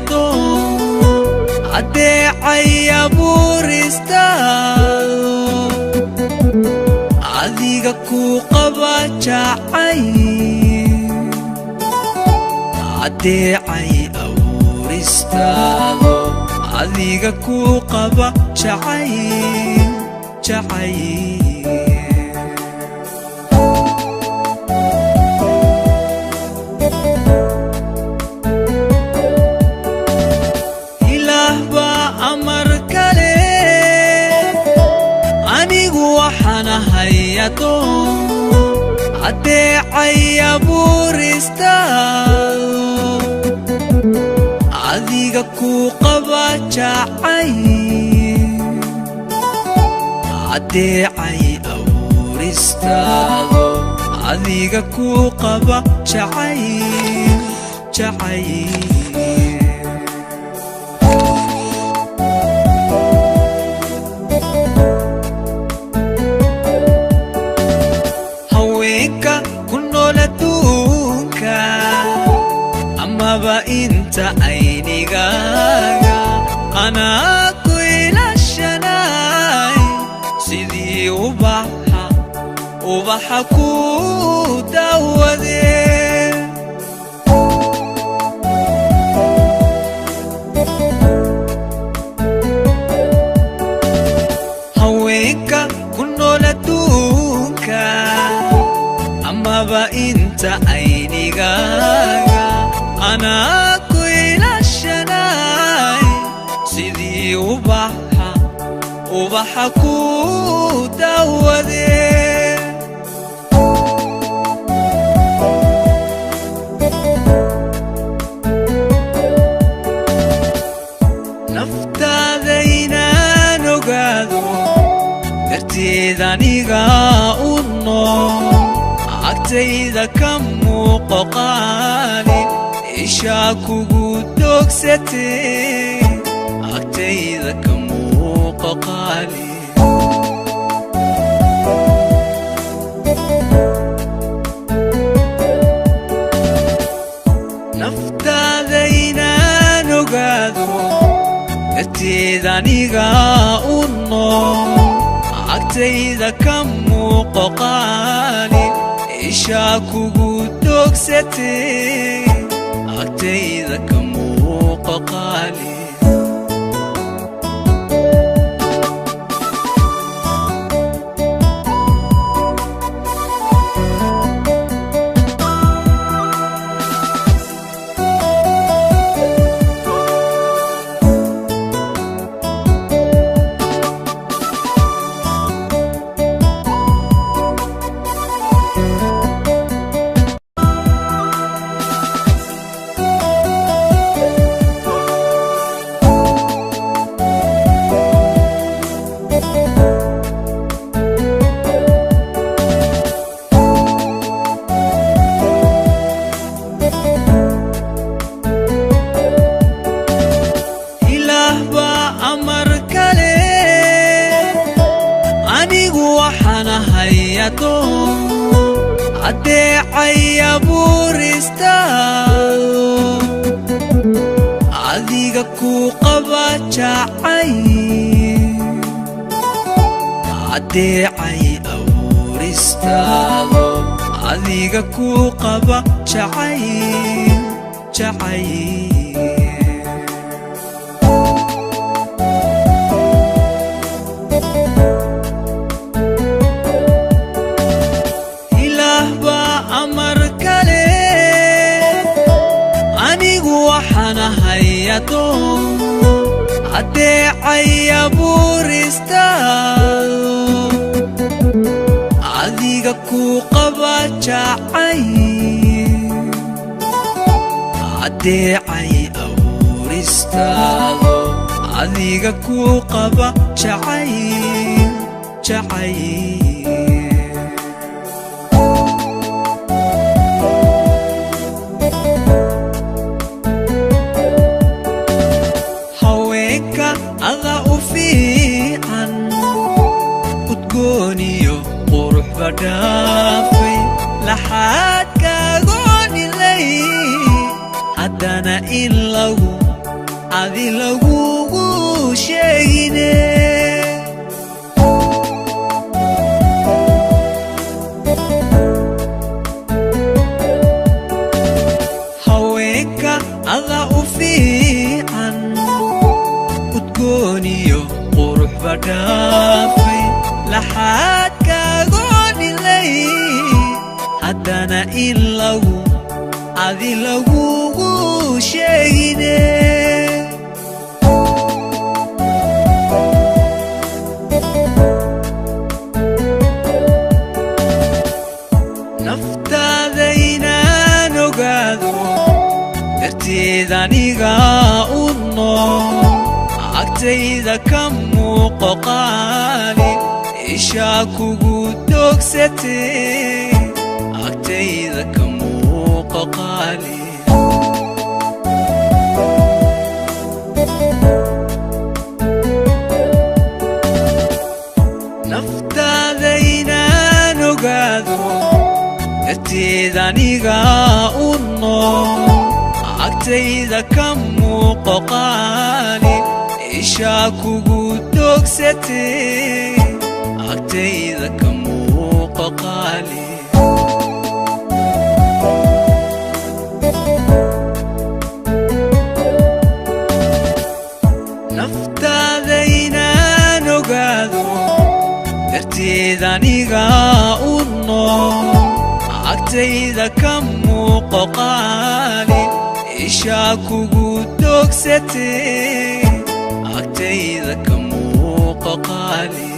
hayato adeecay abuuristaado adiga ku qaba jacay adeecay abuuristaado adiga ku qaba jacay jacay hayato adeecay abuuristaado adiga ku qaba jacay adeecay abuuristaado adiga ku qaba jacay jacay انت عينيغاغا انا كويل الشناي سيدي وبحا كو داودي هويكا كنو لدوكا اما با انت عينيغاغا أنا كويل الشناي سيدي وبحا كو داودي نفتادينا نقادو درتيدانيغا أونو أكتيدا كمو قوقالي إشاكو قدوك ستي أكتيدا كمو قوقالي نفتادينا نقادو درتيدا نيغا أونو أكتيدا كمو قوقالي إشاكو قدوك ستي أكتيدا كمو قوقالي adeecay abuuristaado adiga ku qaba jacay adeecay abuuristaado adiga ku qaba jacay jacay hayato adeecay abuuristaado adiga ku qaba jacay adeecay abuuristaado adiga ku qaba jacay jacay دافي لحد كاغوني لي حدنا إن لو adi lagugu sheegine haweenka ada u fiican udgooniyo qurux badhaafay laxaadkaagoonilay haddana in lagu adi lagugu sheegine naftaada inaan ogaado darteed aniga u nool agtayda ka muuqo qaali ishaa kugu dogsatee agtayda ka muuqo qaali naftaada inaan ogaado darteed aniga u nool agtayda ka muuqo qaali ishaa kugu dogsatee agtayda ka muuqo qaali naftaada inaan ogaado darteed aniga u nool agtayda ka muuqo qaali ishaa kugu dogsatee agtayda ka muuqo qaali